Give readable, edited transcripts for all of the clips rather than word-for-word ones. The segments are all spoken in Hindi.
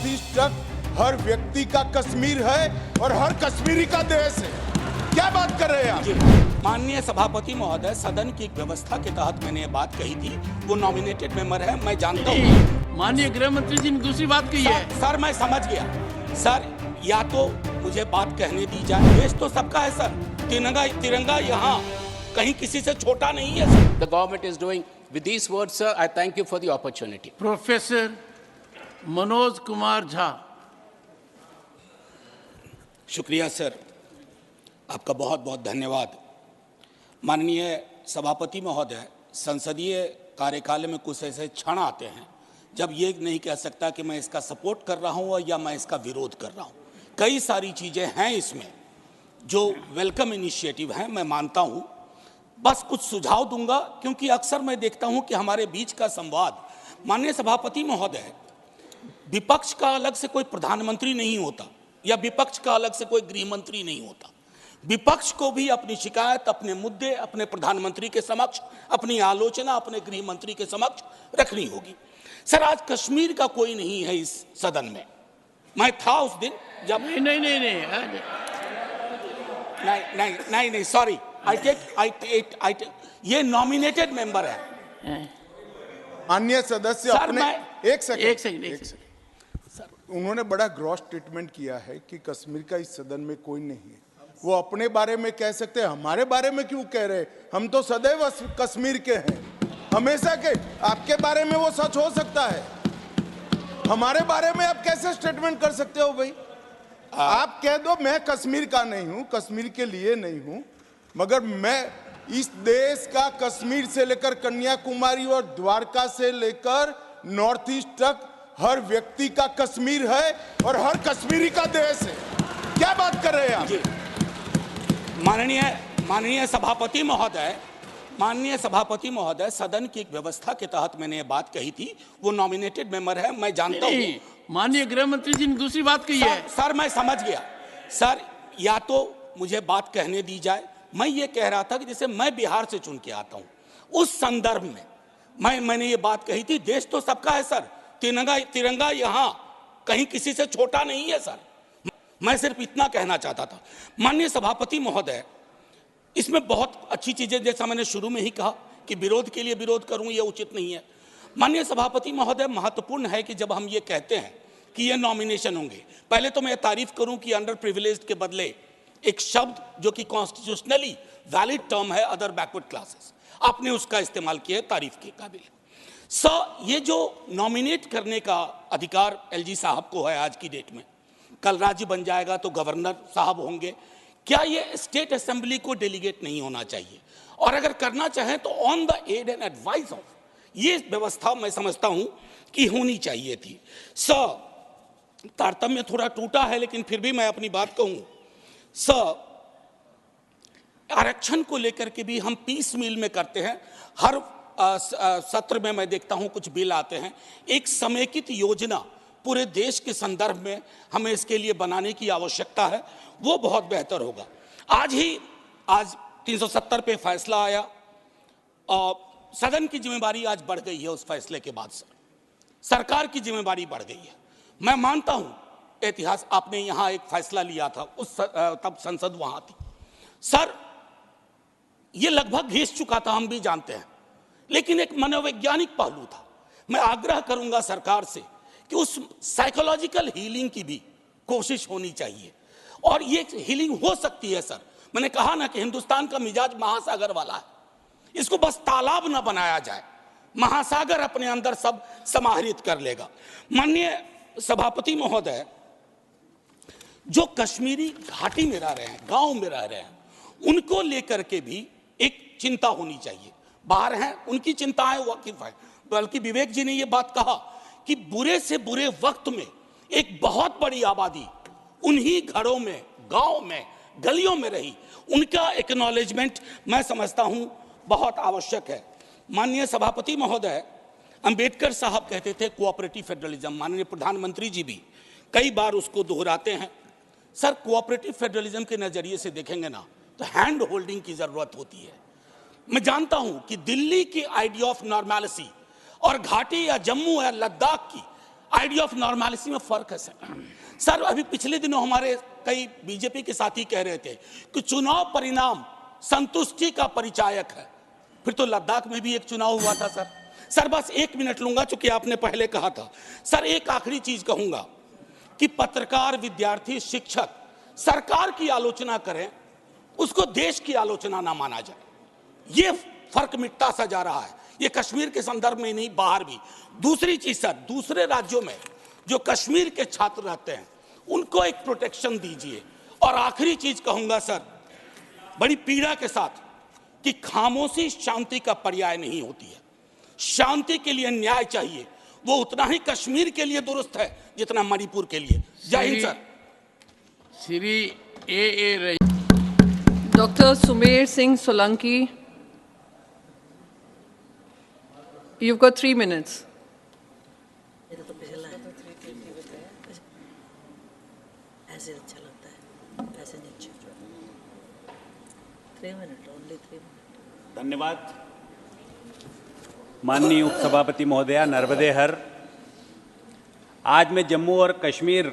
नॉर्थ ईस्ट तक हर व्यक्ति का कश्मीर है और हर कश्मीरी का देश है। क्या बात कर रहे हैं आप? माननीय सभापति महोदय, सदन की व्यवस्था के तहत मैंने ये बात कही थी। वो नॉमिनेटेड मेंबर है, मैं जानता हूँ। माननीय गृह मंत्री जी ने दूसरी बात कही है। सर मैं समझ गया। सर या तो मुझे बात कहने दी जाए। देश तो सबका है सर। तिरंगा यहाँ कहीं किसी से छोटा नहीं है sir. The government is doing. With these words, sir, I thank you for the opportunity. Professor Manoj Kumar Jha. शुक्रिया सर, आपका बहुत बहुत धन्यवाद। माननीय सभापति महोदय, संसदीय कार्यकाल में कुछ ऐसे क्षण आते हैं जब ये नहीं कह सकता कि मैं इसका सपोर्ट कर रहा हूँ या मैं इसका विरोध कर रहा हूँ। कई सारी चीज़ें हैं इसमें जो वेलकम इनिशिएटिव हैं, मैं मानता हूँ। बस कुछ सुझाव दूंगा क्योंकि अक्सर मैं देखता हूँ कि हमारे बीच का संवाद, माननीय सभापति महोदय, विपक्ष का अलग से कोई प्रधानमंत्री नहीं होता या विपक्ष का अलग से कोई गृह मंत्री नहीं होता। विपक्ष को भी अपनी शिकायत, अपने मुद्दे अपने प्रधानमंत्री के समक्ष, अपनी आलोचना अपने गृह मंत्री के समक्ष रखनी होगी। सर आज कश्मीर का कोई नहीं है इस सदन में। मैं था उस दिन जब नहीं सॉरी, आई टेक ये नॉमिनेटेड मेंबर है। माननीय सदस्य अपने एक सेकंड सर, उन्होंने बड़ा ग्रॉस स्टेटमेंट किया है कि कश्मीर का इस सदन में कोई नहीं है। वो अपने बारे में कह सकते हैं, हमारे बारे में क्यों कह रहे? हम तो सदैव कश्मीर के हैं, हमेशा के। आपके बारे में वो सच हो सकता है, हमारे बारे में आप कैसे स्टेटमेंट कर सकते हो भाई? आप कह दो मैं कश्मीर का नहीं हूं, कश्मीर के लिए नहीं हूं, मगर मैं इस देश का कश्मीर से लेकर कन्याकुमारी और द्वारका से लेकर नॉर्थ ईस्ट तक हर व्यक्ति का कश्मीर है और हर कश्मीरी का देश है। क्या बात कर रहे हैं आप? माननीय सभापति महोदय, सदन की व्यवस्था के तहत मैंने ये बात कही थी। वो नॉमिनेटेड मेंबर है, मैं जानता हूँ। माननीय गृह मंत्री जी ने दूसरी बात कही है। सर मैं समझ गया। सर या तो मुझे बात कहने दी जाए। मैं ये कह रहा था कि जैसे मैं बिहार से चुन के आता हूँ, उस संदर्भ में मैंने ये बात कही थी। देश तो सबका है सर। तिरंगा यहाँ कहीं किसी से छोटा नहीं है सर। मैं सिर्फ इतना कहना चाहता था। माननीय सभापति महोदय, इसमें बहुत अच्छी चीजें, जैसा मैंने शुरू में ही कहा कि विरोध के लिए विरोध करूं यह उचित नहीं है। माननीय सभापति महोदय, महत्वपूर्ण है कि जब हम ये कहते हैं कि ये नॉमिनेशन होंगे, पहले तो मैं तारीफ करूं कि अंडर प्रिविलेज्ड के बदले एक शब्द जो कि कॉन्स्टिट्यूशनली वैलिड टर्म है, अदर बैकवर्ड क्लासेस, आपने उसका इस्तेमाल किया, तारीफ के काबिल। ये जो नॉमिनेट करने का अधिकार एलजी साहब को है आज की डेट में, कल राज्य बन जाएगा तो गवर्नर साहब होंगे। क्या ये स्टेट असेंबली को डेलीगेट नहीं होना चाहिए? और अगर करना चाहें तो on the aid and advice of, ये व्यवस्था मैं समझता हूं कि होनी चाहिए थी। तारतम्य थोड़ा टूटा है, लेकिन फिर भी मैं अपनी बात कहूं। आरक्षण को लेकर के भी हम पीस मील में करते हैं। हर सत्र में मैं देखता हूं कुछ बिल आते हैं। एक समेकित योजना पूरे देश के संदर्भ में हमें इसके लिए बनाने की आवश्यकता है, वो बहुत बेहतर होगा। आज 370 पे फैसला आया और सदन की जिम्मेदारी आज बढ़ गई है। उस फैसले के बाद सरकार की जिम्मेदारी बढ़ गई है। मैं मानता हूं इतिहास, आपने यहां एक फैसला लिया था, तब संसद वहां थी सर। ये लगभग घिस चुका था, हम भी जानते हैं, लेकिन एक मनोवैज्ञानिक पहलू था। मैं आग्रह करूंगा सरकार से कि उस साइकोलॉजिकल हीलिंग की भी कोशिश होनी चाहिए, और ये हीलिंग हो सकती है सर। मैंने कहा ना कि हिंदुस्तान का मिजाज महासागर वाला है, इसको बस तालाब ना बनाया जाए, महासागर अपने अंदर सब समाहित कर लेगा। माननीय सभापति महोदय, जो कश्मीरी घाटी में रह रहे हैं, गांव में रह रहे हैं, उनको लेकर के भी एक चिंता होनी चाहिए। बाहर हैं, उनकी चिंताएं वाकिफ है। बल्कि विवेक जी ने यह बात कहा कि बुरे से बुरे वक्त में एक बहुत बड़ी आबादी उन्हीं घरों में, गांव में, गलियों में रही, उनका एक्नॉलेजमेंट मैं समझता हूं बहुत आवश्यक है। माननीय सभापति महोदय, अंबेडकर साहब कहते थे कोऑपरेटिव फेडरलिज्म, माननीय प्रधानमंत्री जी भी कई बार उसको दोहराते हैं। सर कोऑपरेटिव फेडरलिज्म के नजरिए से देखेंगे ना तो हैंड होल्डिंग की जरूरत होती है। मैं जानता हूं कि दिल्ली की आइडिया ऑफ नॉर्मैलिटी और घाटी या जम्मू या लद्दाख की आइडिया ऑफ नॉर्मलिटी में फर्क है सर। अभी पिछले दिनों हमारे कई बीजेपी के साथी कह रहे थे कि चुनाव परिणाम संतुष्टि का परिचायक है। फिर तो लद्दाख में भी एक चुनाव हुआ था सर। बस 1 मिनट लूंगा चूंकि आपने पहले कहा था। सर एक आखिरी चीज कहूंगा कि पत्रकार, विद्यार्थी, शिक्षक सरकार की आलोचना करें, उसको देश की आलोचना ना माना जाए। ये फर्क मिटता सा जा रहा है, ये कश्मीर के संदर्भ में नहीं, बाहर भी। दूसरी चीज सर, दूसरे राज्यों में जो कश्मीर के छात्र रहते हैं उनको एक प्रोटेक्शन दीजिए। और आखिरी चीज कहूंगा सर, बड़ी पीड़ा के साथ, कि खामोशी शांति का पर्याय नहीं होती है। शांति के लिए न्याय चाहिए, वो उतना ही कश्मीर के लिए दुरुस्त है जितना मणिपुर के लिए। जय हिंद सर। श्री ए रही। Dr. Sumer Singh Solanki, you've got 3 minutes. ऐसे अच्छा लगता है, ऐसे नहीं अच्छा। 3 मिनट, ओनली 3 मिनट। धन्यवाद माननीय उपसभापति महोदया नर्मदे हर। आज मैं जम्मू और कश्मीर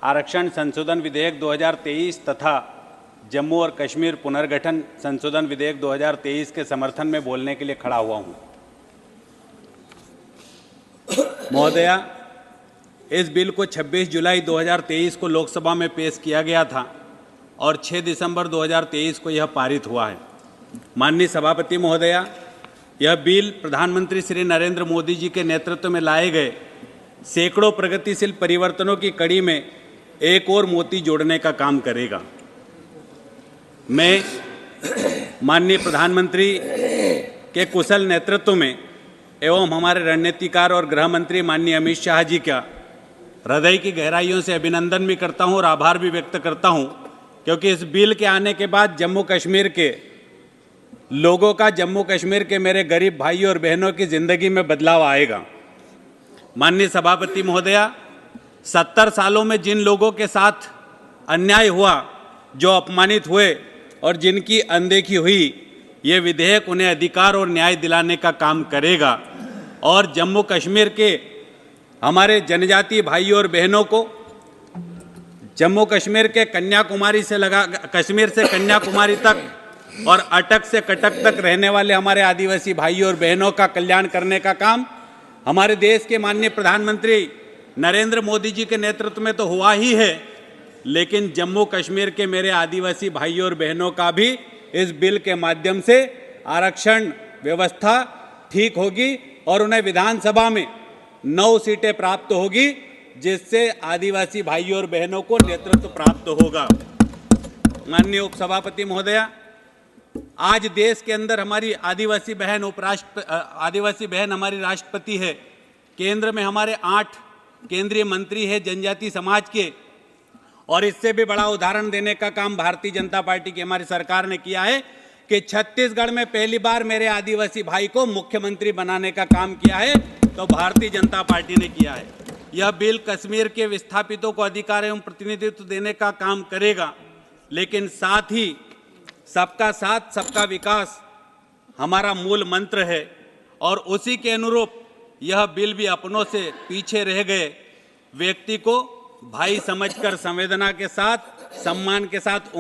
आरक्षण संशोधन विधेयक 2023 तथा जम्मू और कश्मीर पुनर्गठन संशोधन विधेयक 2023 के समर्थन में बोलने के लिए खड़ा हुआ हूं। महोदया, इस बिल को 26 जुलाई 2023 को लोकसभा में पेश किया गया था और 6 दिसंबर 2023 को यह पारित हुआ है। माननीय सभापति महोदया, यह बिल प्रधानमंत्री श्री नरेंद्र मोदी जी के नेतृत्व में लाए गए सैकड़ों प्रगतिशील परिवर्तनों की कड़ी में एक और मोती जोड़ने का काम करेगा। मैं माननीय प्रधानमंत्री के कुशल नेतृत्व में एवं हमारे रणनीतिकार और गृह मंत्री माननीय अमित शाह जी का हृदय की गहराइयों से अभिनंदन भी करता हूं और आभार भी व्यक्त करता हूं, क्योंकि इस बिल के आने के बाद जम्मू कश्मीर के लोगों का, जम्मू कश्मीर के मेरे गरीब भाइयों और बहनों की जिंदगी में बदलाव आएगा। माननीय सभापति महोदया, 70 सालों में जिन लोगों के साथ अन्याय हुआ, जो अपमानित हुए और जिनकी अनदेखी हुई, ये विधेयक उन्हें अधिकार और न्याय दिलाने का काम करेगा और जम्मू कश्मीर के हमारे जनजातीय भाइयों और बहनों को, जम्मू कश्मीर के कन्याकुमारी से कश्मीर से कन्याकुमारी तक और अटक से कटक तक रहने वाले हमारे आदिवासी भाइयों और बहनों का कल्याण करने का काम हमारे देश के माननीय प्रधानमंत्री नरेंद्र मोदी जी के नेतृत्व में तो हुआ ही है, लेकिन जम्मू कश्मीर के मेरे आदिवासी भाइयों और बहनों का भी इस बिल के माध्यम से आरक्षण व्यवस्था ठीक होगी और उन्हें विधानसभा में 9 सीटें प्राप्त होगी, जिससे आदिवासी भाइयों और बहनों को नेतृत्व प्राप्त होगा। माननीय उपसभापति महोदया, आज देश के अंदर हमारी आदिवासी बहन हमारी राष्ट्रपति है। केंद्र में हमारे 8 केंद्रीय मंत्री है जनजाति समाज के, और इससे भी बड़ा उदाहरण देने का काम भारतीय जनता पार्टी की हमारी सरकार ने किया है कि छत्तीसगढ़ में पहली बार मेरे आदिवासी भाई को मुख्यमंत्री बनाने का काम किया है, तो भारतीय जनता पार्टी ने किया है। यह बिल कश्मीर के विस्थापितों को अधिकार एवं प्रतिनिधित्व देने का काम करेगा, लेकिन साथ ही सबका साथ सबका विकास हमारा मूल मंत्र है और उसी के अनुरूप यह बिल भी अपनों से पीछे रह गए व्यक्ति को भाई समझकर संवेदना के साथ, सम्मान के साथ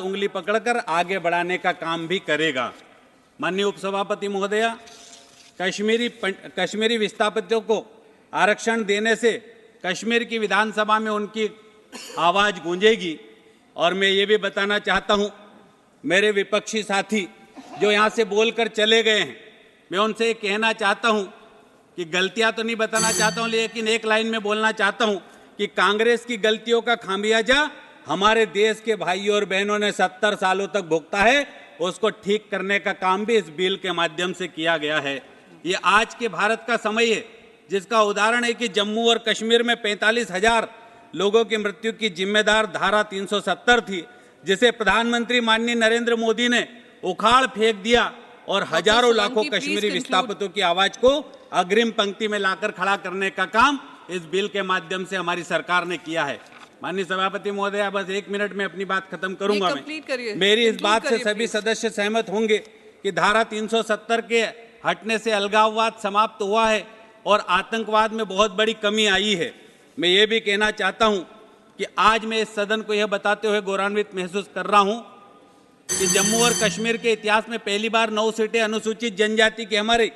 उंगली पकड़कर आगे बढ़ाने का काम भी करेगा। माननीय उपसभापति महोदया, कश्मीरी विस्थापितों को आरक्षण देने से कश्मीर की विधानसभा में उनकी आवाज गूंजेगी। और मैं ये भी बताना चाहता हूँ, मेरे विपक्षी साथी जो यहाँ से बोलकर चले गए हैं, मैं उनसे ये कहना चाहता हूँ कि गलतियां तो नहीं बताना चाहता हूं, लेकिन एक लाइन में बोलना चाहता हूं कि कांग्रेस की गलतियों का खामियाजा हमारे देश के भाइयों और बहनों ने 70 सालों तक भुगता है, उसको ठीक करने का काम भी इस बिल के माध्यम से किया गया है। ये आज के भारत का समय है, जिसका उदाहरण है कि जम्मू और कश्मीर में 45,000 लोगों की मृत्यु की जिम्मेदार धारा 370 थी, जिसे प्रधानमंत्री माननीय नरेंद्र मोदी ने उखाड़ फेंक दिया और हजारों लाखों कश्मीरी विस्थापितों की आवाज को अग्रिम पंक्ति में लाकर खड़ा करने का काम इस बिल के माध्यम से हमारी सरकार ने किया है। माननीय सभापति महोदया, बस 1 मिनट में अपनी बात खत्म करूंगा। मैं मेरी इस बात से सभी सदस्य सहमत होंगे कि धारा 370 के हटने से अलगाववाद समाप्त हुआ है, और आतंकवाद में बहुत बड़ी कमी आई है। मैं ये भी कहना चाहता हूं कि आज मैं इस सदन को यह बताते हुए गौरवान्वित महसूस कर रहा हूं कि जम्मू और कश्मीर के इतिहास में पहली बार 9 सीटें अनुसूचित जनजाति की हमारे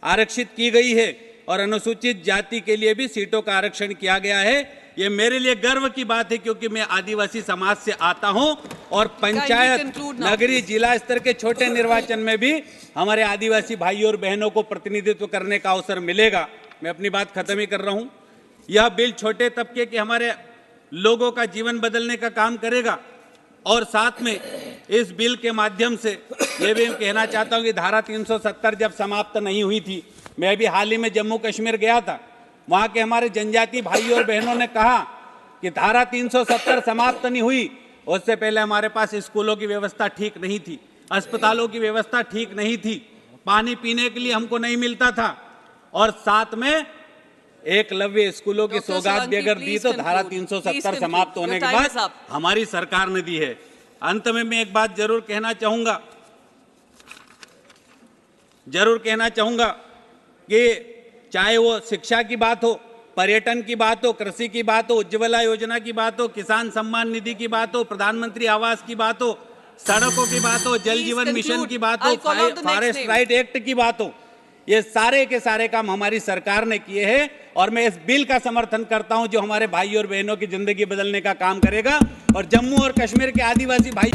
आरक्षित की गई है और अनुसूचित जाति के लिए भी सीटों का आरक्षण किया गया है। ये मेरे लिए गर्व की बात है क्योंकि मैं आदिवासी समाज से आता हूं और पंचायत, नगरीय, जिला स्तर के छोटे निर्वाचन में भी हमारे आदिवासी भाइयों और बहनों को प्रतिनिधित्व करने का अवसर मिलेगा। मैं अपनी बात खत्म ही कर रहा हूं। यह बिल छोटे तबके के हमारे लोगों का जीवन बदलने का काम करेगा और साथ में इस बिल के माध्यम से ये भी कहना चाहता हूं कि धारा 370 जब समाप्त नहीं हुई थी, मैं अभी हाल ही में जम्मू कश्मीर गया था, वहां के हमारे जनजाति भाइयों और बहनों ने कहा कि धारा 370 समाप्त नहीं हुई, उससे पहले हमारे पास स्कूलों की व्यवस्था ठीक नहीं थी, अस्पतालों की व्यवस्था ठीक नहीं थी, पानी पीने के लिए हमको नहीं मिलता था और साथ में एकलव्य स्कूलों की सौगात भी अगर दी तो धारा 370 समाप्त होने के बाद हमारी सरकार ने दी है। अंत में मैं एक बात जरूर कहना चाहूंगा कि चाहे वो शिक्षा की बात हो, पर्यटन की बात हो, कृषि की बात हो, उज्ज्वला योजना की बात हो, किसान सम्मान निधि की बात हो, प्रधानमंत्री आवास की बात हो, सड़कों की बात हो, जल जीवन मिशन की बात हो, फॉरेस्ट राइट एक्ट की बात हो, ये सारे के सारे काम हमारी सरकार ने किए हैं और मैं इस बिल का समर्थन करता हूं जो हमारे भाई और बहनों की जिंदगी बदलने का काम करेगा और जम्मू और कश्मीर के आदिवासी भाई